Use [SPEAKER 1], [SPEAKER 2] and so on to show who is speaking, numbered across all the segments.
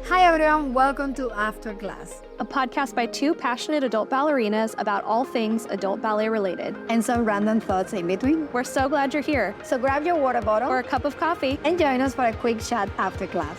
[SPEAKER 1] Hi everyone, welcome to After Class
[SPEAKER 2] A podcast by two passionate adult ballerinas about all things adult ballet related.
[SPEAKER 1] and some random thoughts in between.
[SPEAKER 2] We're so glad you're here.
[SPEAKER 1] So grab your water bottle
[SPEAKER 2] Or a cup of coffee.
[SPEAKER 1] and join us for a quick chat after class.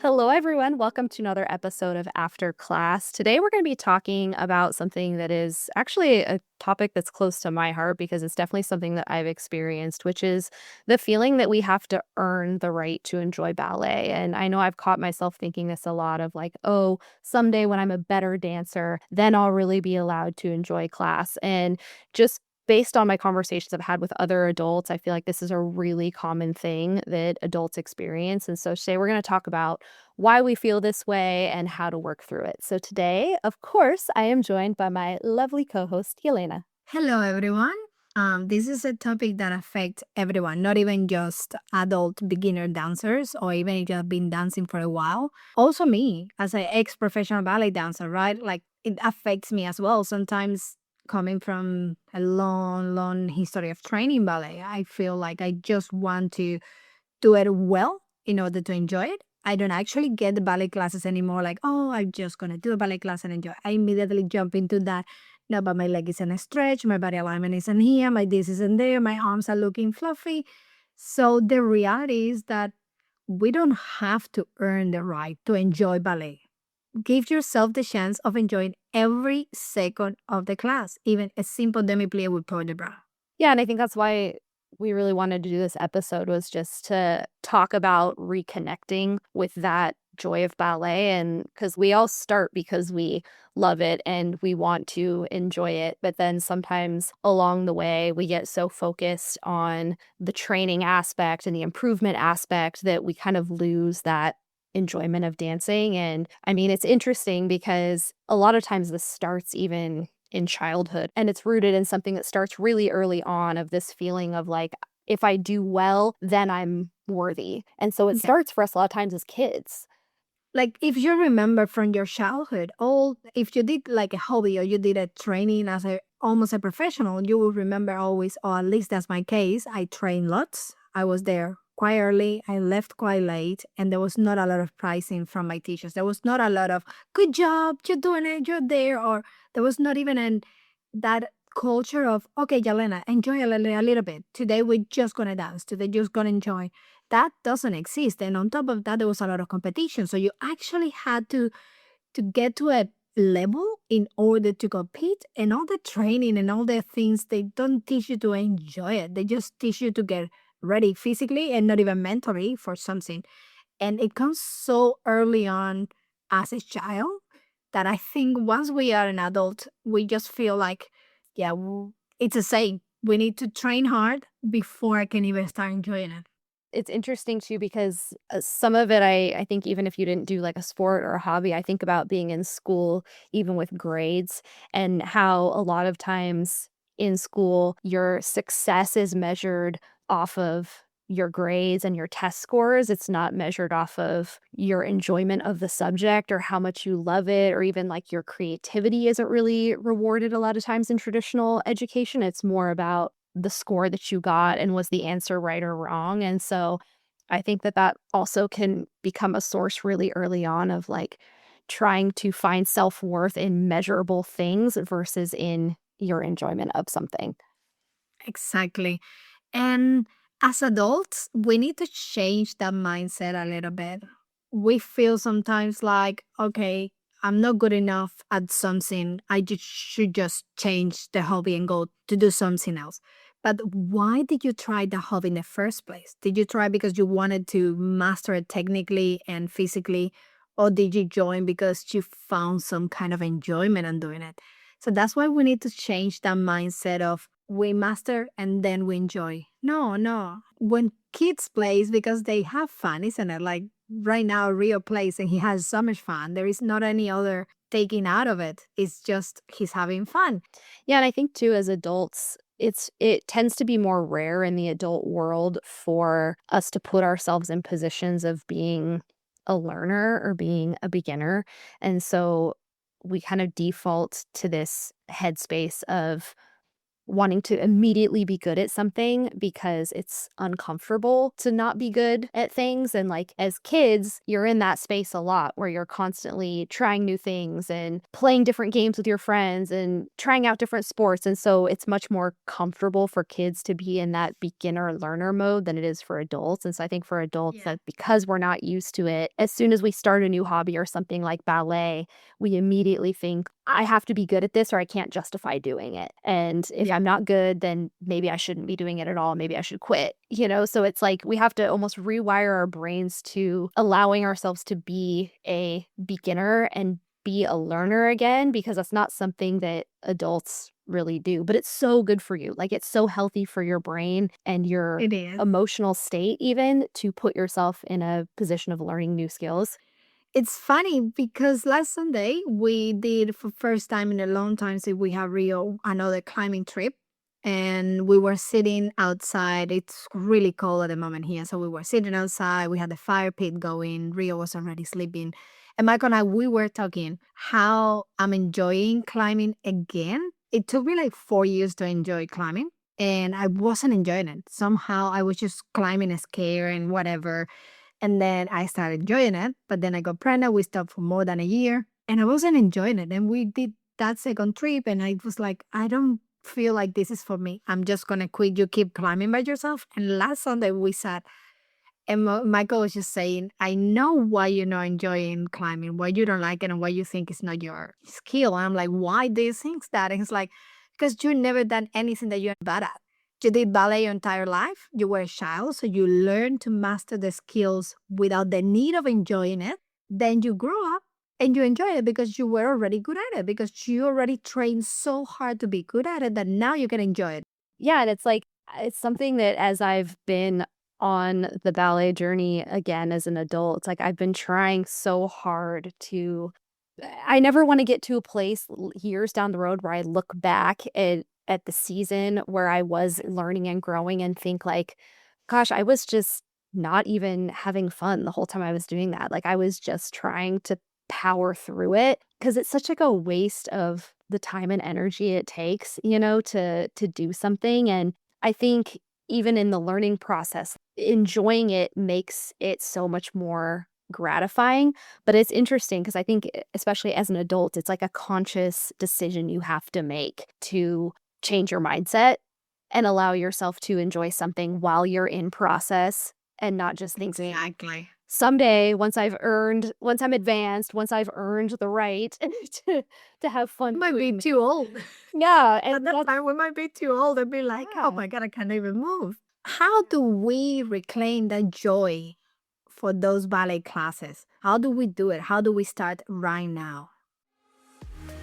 [SPEAKER 2] Hello, everyone. Welcome to another episode of After Class. Today, we're going to be talking about something that is actually a topic that's close to my heart because it's definitely something that I've experienced, which is the feeling that we have to earn the right to enjoy ballet. And I know I've caught myself thinking this a lot of like, oh, someday when I'm a better dancer, then I'll really be allowed to enjoy class. And just based on my conversations I've had with other adults, I feel like this is a really common thing that adults experience. And so today we're going to talk about why we feel this way and how to work through it. So today, of course, I am joined by my lovely co-host, Yelena.
[SPEAKER 1] Hello everyone. This is a topic that affects everyone, not even just adult beginner dancers or even if you have been dancing for a while. Also me, as an ex-professional ballet dancer, right? Like it affects me as well. Sometimes coming from a long history of training ballet, I feel like I just want to do it well in order to enjoy it. I don't actually get the ballet classes anymore. Like, oh, I'm just gonna do a ballet class and enjoy. I immediately jump into that. No, but my leg isn't stretched, my body alignment isn't here, my this isn't there, my arms are looking fluffy. So the reality is that we don't have to earn the right to enjoy ballet. Give yourself the chance of enjoying every second of the class, even a simple demi plie with port de bras.
[SPEAKER 2] Yeah, and I think that's why we really wanted to do this episode was just to talk about reconnecting with that joy of ballet. And because we all start because we love it and we want to enjoy it, but then sometimes along the way we get so focused on the training aspect and the improvement aspect that we kind of lose that enjoyment of dancing. And I mean, it's interesting because a lot of times this starts even in childhood, and it's rooted in something that starts really early on, of this feeling of like, if I do well, then I'm worthy. And so it
[SPEAKER 1] Yeah.
[SPEAKER 2] starts for us a lot of times as kids.
[SPEAKER 1] Like if you remember from your childhood, all if you did like a hobby or you did a training as a almost a professional, you will remember always, or at least that's my case. I trained lots. I was there quite early. I left quite late, and there was not a lot of pricing from my teachers. There was not a lot of good job, you're doing it, you're there, or there was not even that culture of okay, Yelena, enjoy a little bit. Today we're just gonna dance. Today just gonna enjoy that doesn't exist. And on top of that, there was a lot of competition. So you actually had to get to a level in order to compete. And all the training and all the things, they don't teach you to enjoy it. They just teach you to get ready physically and not even mentally for something. And it comes so early on as a child that I think once we are an adult, we just feel like, yeah, it's a saying. We need to train hard before I can even start enjoying it.
[SPEAKER 2] It's interesting too because some of it, I think, even if you didn't do like a sport or a hobby, I think about being in school, even with grades, and how a lot of times in school, your success is measured off of your grades and your test scores. It's not measured off of your enjoyment of the subject or how much you love it, or even like your creativity isn't really rewarded a lot of times in traditional education. It's more about the score that you got and was the answer right or wrong. And so I think that that also can become a source really early on of like trying to find self-worth in measurable things versus in your enjoyment of something.
[SPEAKER 1] Exactly. And as adults, we need to change that mindset a little bit. We feel sometimes like, okay, I'm not good enough at something. I just should just change the hobby and go to do something else. But why did you try the hobby in the first place? Did you try because you wanted to master it technically and physically? Or did you join because you found some kind of enjoyment in doing it? So that's why we need to change that mindset of we master and then we enjoy. No, no. When kids plays because they have fun, isn't it? Like right now, Rio plays and he has so much fun. There is not any other taking out of it. It's just he's having fun.
[SPEAKER 2] Yeah, and I think too as adults, it tends to be more rare in the adult world for us to put ourselves in positions of being a learner or being a beginner. And so we kind of default to this headspace of wanting to immediately be good at something because it's uncomfortable to not be good at things. And like as kids, you're in that space a lot where you're constantly trying new things and playing different games with your friends and trying out different sports. And so it's much more comfortable for kids to be in that beginner learner mode than it is for adults. And so I think for adults,
[SPEAKER 1] Yeah.
[SPEAKER 2] that because we're not used to it, as soon as we start a new hobby or something like ballet, we immediately think, I have to be good at this or I can't justify doing it. And if
[SPEAKER 1] Yeah.
[SPEAKER 2] I'm not good, then maybe I shouldn't be doing it at all. Maybe I should quit, you know? So it's like we have to almost rewire our brains to allowing ourselves to be a beginner and be a learner again, because that's not something that adults really do. But it's so good for you. Like it's so healthy for your brain and your
[SPEAKER 1] It is.
[SPEAKER 2] emotional state, even to put yourself in a position of learning new skills.
[SPEAKER 1] It's funny because last Sunday we did for first time in a long time since we have Rio another climbing trip, and we were sitting outside. It's really cold at the moment here, so we were sitting outside. We had the fire pit going. Rio was already sleeping, and Michael and I we were talking how I'm enjoying climbing again. It took me like 4 years to enjoy climbing, and I wasn't enjoying it. Somehow I was just climbing scared and whatever, and then I started enjoying it, but then I got pregnant. We stopped for more than a year, and I wasn't enjoying it. And we did that second trip, and I was like, I don't feel like this is for me. I'm just gonna quit. You keep climbing by yourself. And last Sunday we sat, and Michael was just saying, I know why you're not enjoying climbing, why you don't like it, and why you think it's not your skill. And I'm like, why do you think that? And he's like, because you never done anything that you're bad at. You did ballet your entire life. You were a child, so you learned to master the skills without the need of enjoying it. Then you grow up and you enjoy it because you were already good at it, because you already trained so hard to be good at it that now you can enjoy it.
[SPEAKER 2] Yeah, and it's like it's something that as I've been on the ballet journey again as an adult, it's like I've been trying so hard to I never wanna get to a place years down the road where I look back at the season where I was learning and growing and think like, "Gosh, I was just not even having fun the whole time I was doing that." Like, I was just trying to power through it because it's such like a waste of the time and energy it takes, you know, to do something. And I think even in the learning process, enjoying it makes it so much more gratifying. But it's interesting because I think, especially as an adult, it's like a conscious decision you have to make to change your mindset and allow yourself to enjoy something while you're in process and not just thinking,
[SPEAKER 1] Exactly.
[SPEAKER 2] someday, once I'm advanced, once I've earned the right to to have fun
[SPEAKER 1] We might be
[SPEAKER 2] doing
[SPEAKER 1] too old.
[SPEAKER 2] Yeah,
[SPEAKER 1] At
[SPEAKER 2] and
[SPEAKER 1] that
[SPEAKER 2] that's
[SPEAKER 1] time, we might be too old and be like, oh
[SPEAKER 2] yeah.
[SPEAKER 1] my God, I can't even move. How do we reclaim that joy for those ballet classes? How do we do it? How do we start right now?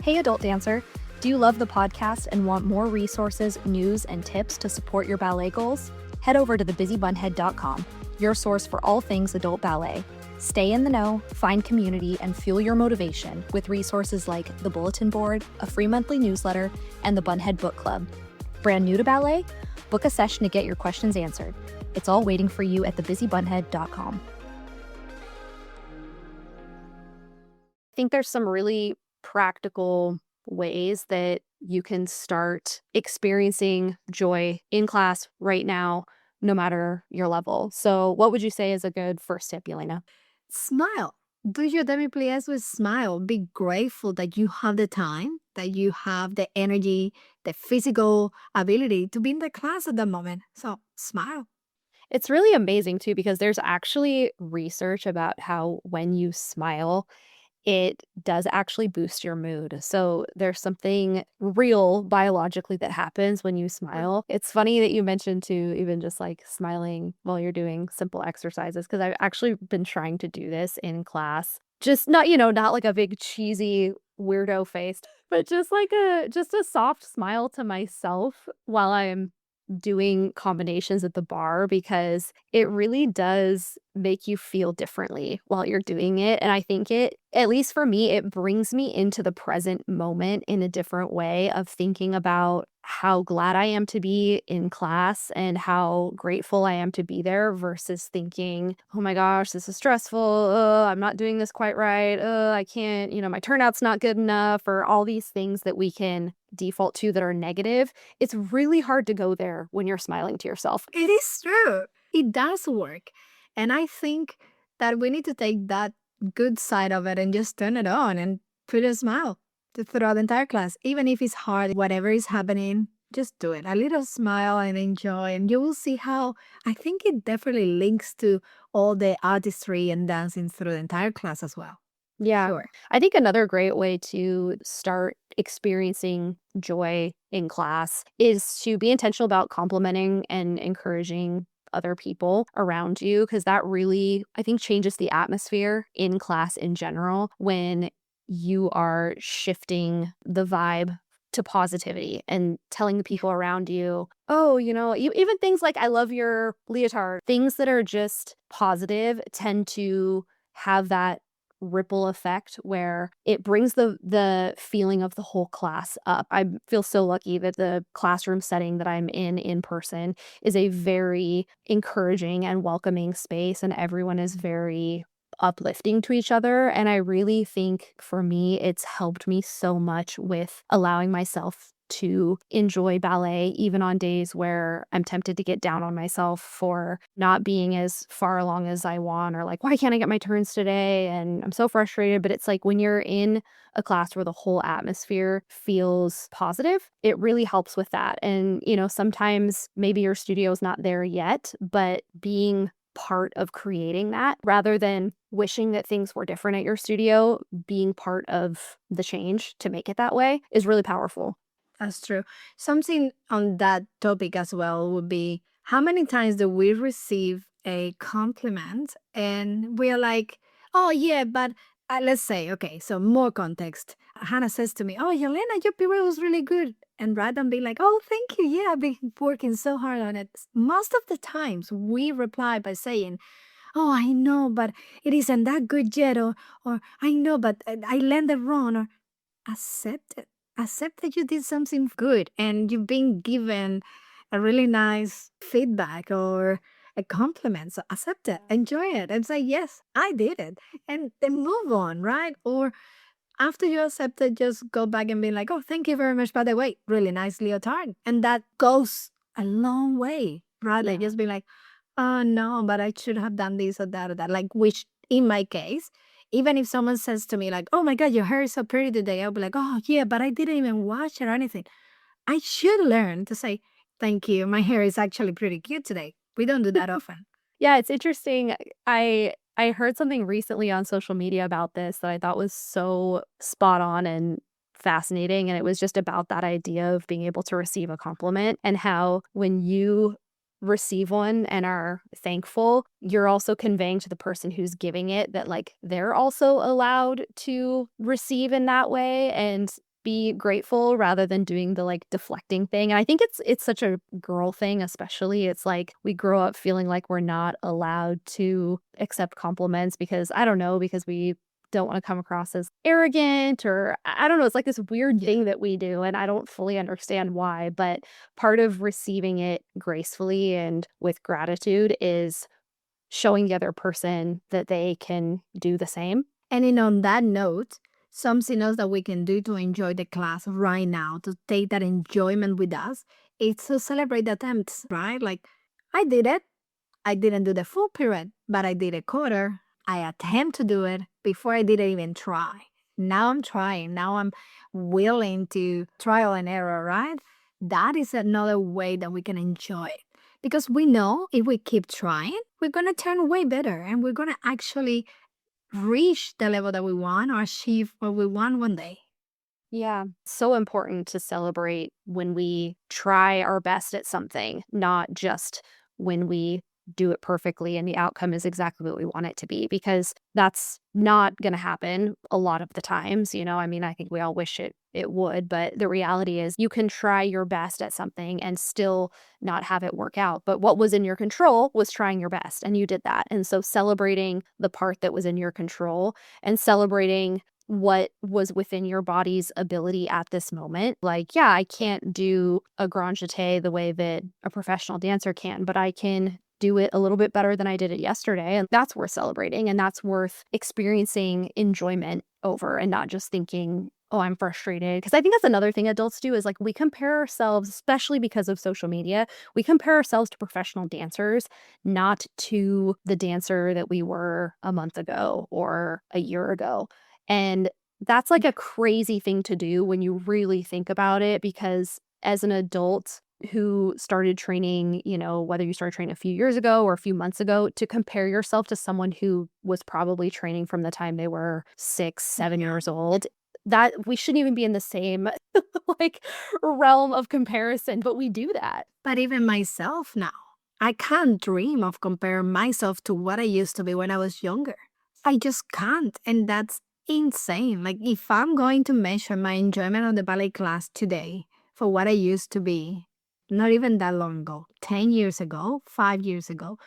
[SPEAKER 2] Hey, adult dancer. Do you love the podcast and want more resources, news, and tips to support your ballet goals? Head over to thebusybunhead.com, your source for all things adult ballet. Stay in the know, find community, and fuel your motivation with resources like the bulletin board, a free monthly newsletter, and the Bunhead Book Club. Brand new to ballet? Book a session to get your questions answered. It's all waiting for you at thebusybunhead.com. I think there's some really practical ways that you can start experiencing joy in class right now, no matter your level. So, what would you say is a good first step, Yelena?
[SPEAKER 1] Smile. Do your demi plies with smile. Be grateful that you have the time, that you have the energy, the physical ability to be in the class at that moment. So smile.
[SPEAKER 2] It's really amazing too, because there's actually research about how when you smile, it does actually boost your mood. So there's something real biologically that happens when you smile. It's funny that you mentioned to even just like smiling while you're doing simple exercises because I've actually been trying to do this in class. Just not, not like a big cheesy weirdo face, but just a soft smile to myself while I'm doing combinations at the bar because it really does make you feel differently while you're doing it. And I think it, at least for me, it brings me into the present moment in a different way of thinking about how glad I am to be in class and how grateful I am to be there versus thinking, "Oh my gosh, this is stressful. I'm not doing this quite right. I can't, my turnout's not good enough," or all these things that we can default to that are negative. It's really hard to go there when you're smiling to yourself.
[SPEAKER 1] It is true. It does work. And I think that we need to take that good side of it and just turn it on and put a smile throughout the entire class. Even if it's hard, whatever is happening, just do it. A little smile and enjoy. And you will see how I think it definitely links to all the artistry and dancing through the entire class as well.
[SPEAKER 2] Yeah.
[SPEAKER 1] Sure.
[SPEAKER 2] I think another great way to start experiencing joy in class is to be intentional about complimenting and encouraging other people around you because that really, I think, changes the atmosphere in class in general when you are shifting the vibe to positivity and telling the people around you, oh, even things like, I love your leotard, things that are just positive tend to have that ripple effect where it brings the feeling of the whole class up. I feel so lucky that the classroom setting that I'm in person is a very encouraging and welcoming space and everyone is very uplifting to each other and I really think for me it's helped me so much with allowing myself to enjoy ballet even on days where I'm tempted to get down on myself for not being as far along as I want or like, why can't I get my turns today? And I'm so frustrated. But it's like when you're in a class where the whole atmosphere feels positive, it really helps with that. And, sometimes maybe your studio's not there yet, but being part of creating that rather than wishing that things were different at your studio, being part of the change to make it that way is really powerful.
[SPEAKER 1] That's true. Something on that topic as well would be how many times do we receive a compliment and we're like, oh, yeah, but let's say, okay, so more context. Hannah says to me, oh, Yelena, your period was really good. And rather than being like, oh, thank you. Yeah, I've been working so hard on it. Most of the times we reply by saying, oh, I know, but it isn't that good yet. Or I know, but I landed wrong. Or accept it. Accept that you did something good and you've been given a really nice feedback or a compliment. So accept it, enjoy it, and say, yes, I did it. And then move on, right? Or after you accept it, just go back and be like, oh, thank you very much. By the way, really nice leotard. And that goes a long way, right? Like
[SPEAKER 2] Yeah.
[SPEAKER 1] just be like, oh, no, but I should have done this or that. Like, which in my case, even if someone says to me, like, oh my God, your hair is so pretty today, I'll be like, oh, yeah, but I didn't even wash it or anything. I should learn to say, thank you. My hair is actually pretty cute today. We don't do that often.
[SPEAKER 2] Yeah, it's interesting. I heard something recently on social media about this that I thought was so spot on and fascinating, and it was just about that idea of being able to receive a compliment and how when you receive one and are thankful, you're also conveying to the person who's giving it that, like, they're also allowed to receive in that way and be grateful rather than doing the, like, deflecting thing, and I think it's such a girl thing especially, it's like we grow up feeling like we're not allowed to accept compliments because I don't know, because we don't wanna come across as arrogant or I don't know, it's like this weird
[SPEAKER 1] Yeah.
[SPEAKER 2] thing that we do, and I don't fully understand why, but part of receiving it gracefully and with gratitude is showing the other person that they can do the same.
[SPEAKER 1] And on that note, something else that we can do to enjoy the class right now, to take that enjoyment with us, is to celebrate the attempts, right? Like, I did it. I didn't do the full period, but I did a quarter. I attempt to do it before I didn't even try. Now I'm trying. Now I'm willing to trial and error, right? That is another way that we can enjoy it. Because we know if we keep trying, we're going to turn way better and we're going to actually reach the level that we want or achieve what we want one day.
[SPEAKER 2] Yeah. So important to celebrate when we try our best at something, not just when we do it perfectly and the outcome is exactly what we want it to be, because that's not going to happen a lot of the times. I mean, I think we all wish it would, but the reality is you can try your best at something and still not have it work out. But what was in your control was trying your best, and you did that. And so celebrating the part that was in your control and celebrating what was within your body's ability at this moment. Like, yeah, I can't do a grand jeté the way that a professional dancer can, but I can do it a little bit better than I did it yesterday. And that's worth celebrating. And that's worth experiencing enjoyment over and not just thinking, oh, I'm frustrated. Because I think that's another thing adults do is like we compare ourselves, especially because of social media, we compare ourselves to professional dancers, not to the dancer that we were a month ago or a year ago. And that's like a crazy thing to do when you really think about it, because as an adult who started training, whether you started training a few years ago or a few months ago, to compare yourself to someone who was probably training from the time they were 6, 7 years old, that we shouldn't even be in the same like realm of comparison, but we do that.
[SPEAKER 1] But even myself now, I can't dream of comparing myself to what I used to be when I was younger. I just can't. And that's insane. Like, if I'm going to measure my enjoyment of the ballet class today for what I used to be, not even that long ago, 10 years ago, 5 years ago,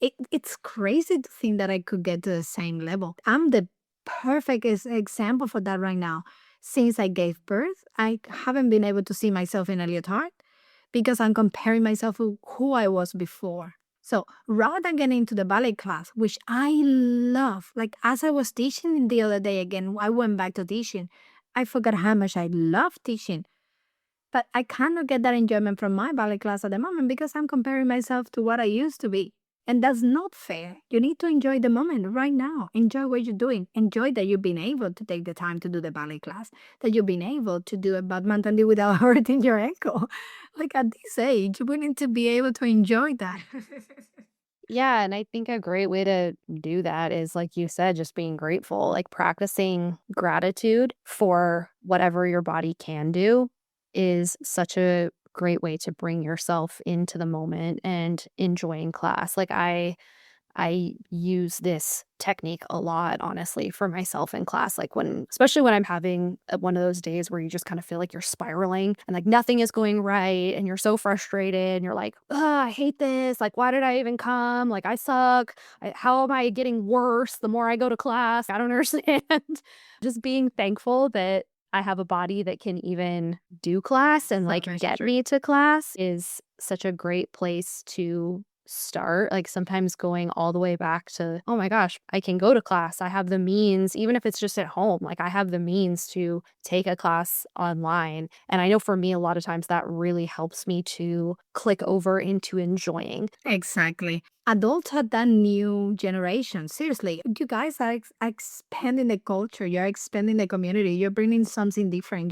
[SPEAKER 1] it's crazy to think that I could get to the same level. I'm the perfect example for that right now. Since I gave birth, I haven't been able to see myself in a leotard because I'm comparing myself with who I was before. So rather than getting into the ballet class, which I love, like as I was teaching the other day again, I went back to teaching. I forgot how much I love teaching. But I cannot get that enjoyment from my ballet class at the moment because I'm comparing myself to what I used to be. And that's not fair. You need to enjoy the moment right now. Enjoy what you're doing. Enjoy that you've been able to take the time to do the ballet class, that you've been able to do a badminton without hurting your ankle. Like at this age, we need to be able to enjoy that.
[SPEAKER 2] Yeah, and I think a great way to do that is, like you said, just being grateful, like practicing gratitude for whatever your body can do is such a great way to bring yourself into the moment and enjoying class. Like I use this technique a lot, honestly, for myself in class. Like especially when I'm having one of those days where you just kind of feel like you're spiraling and like nothing is going right and you're so frustrated and you're like, oh, I hate this. Like, why did I even come? Like, I suck. How am I getting worse the more I go to class? I don't understand. Just being thankful that I have a body that can even do class and like get
[SPEAKER 1] Sure.
[SPEAKER 2] me to class is such a great place to start, like, sometimes going all the way back to, "Oh my gosh, I can go to class. I have the means," even if it's just at home, like, I have the means to take a class online, and I know for me, a lot of times that really helps me to click over into enjoying.
[SPEAKER 1] Exactly. Adults are that new generation. Seriously, you guys are expanding the culture. You're expanding the community. You're bringing something different.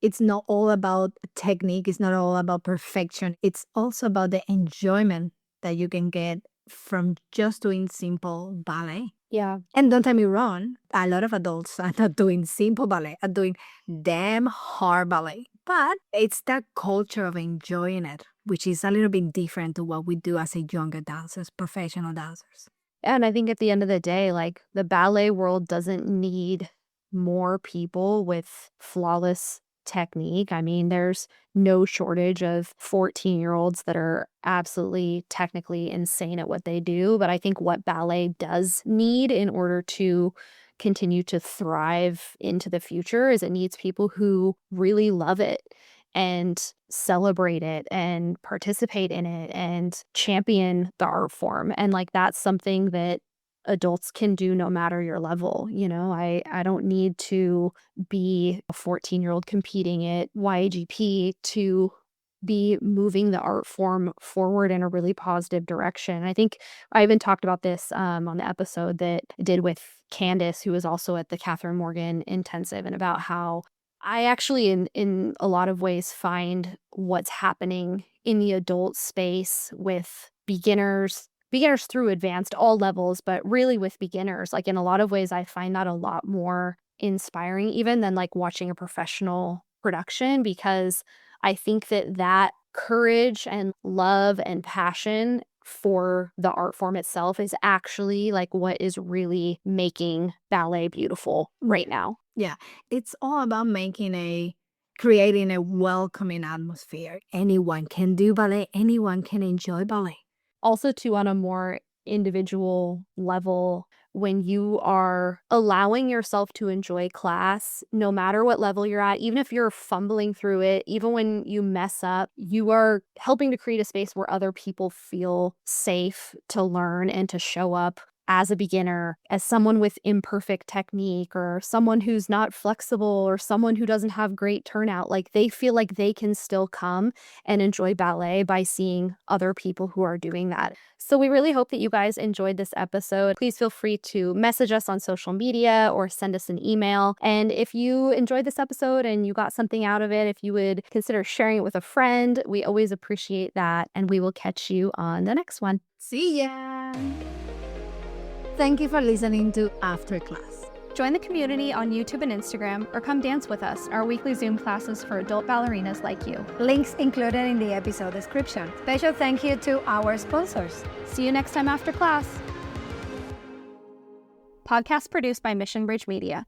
[SPEAKER 1] It's not all about technique. It's not all about perfection. It's also about the enjoyment that you can get from just doing simple ballet.
[SPEAKER 2] Yeah.
[SPEAKER 1] And don't get me wrong, a lot of adults are not doing simple ballet, are doing damn hard ballet. But it's that culture of enjoying it, which is a little bit different to what we do as a younger dancers, professional dancers.
[SPEAKER 2] And I think at the end of the day, like, the ballet world doesn't need more people with flawless technique. I mean, there's no shortage of 14-year-olds that are absolutely technically insane at what they do, but I think what ballet does need in order to continue to thrive into the future is it needs people who really love it and celebrate it and participate in it and champion the art form. And like that's something that adults can do no matter your level. I don't need to be a 14-year-old competing at YAGP to be moving the art form forward in a really positive direction. I think I even talked about this on the episode that I did with Candace, who was also at the Catherine Morgan intensive, and about how I actually in a lot of ways find what's happening in the adult space with beginners through advanced, all levels, but really with beginners. Like in a lot of ways, I find that a lot more inspiring even than like watching a professional production, because I think that courage and love and passion for the art form itself is actually like what is really making ballet beautiful right now.
[SPEAKER 1] Yeah, it's all about creating a welcoming atmosphere. Anyone can do ballet, anyone can enjoy ballet.
[SPEAKER 2] Also, too, on a more individual level, when you are allowing yourself to enjoy class, no matter what level you're at, even if you're fumbling through it, even when you mess up, you are helping to create a space where other people feel safe to learn and to show up as a beginner, as someone with imperfect technique, or someone who's not flexible, or someone who doesn't have great turnout. Like, they feel like they can still come and enjoy ballet by seeing other people who are doing that. So we really hope that you guys enjoyed this episode. Please feel free to message us on social media or send us an email. And if you enjoyed this episode and you got something out of it, if you would consider sharing it with a friend, we always appreciate that. And we will catch you on the next one.
[SPEAKER 1] See ya! Thank you for listening to After Class.
[SPEAKER 3] Join the community on YouTube and Instagram, or come dance with us, our weekly Zoom classes for adult ballerinas like you.
[SPEAKER 1] Links included in the episode description. Special thank you to our sponsors.
[SPEAKER 3] See you next time after class. Podcast produced by Mission Bridge Media.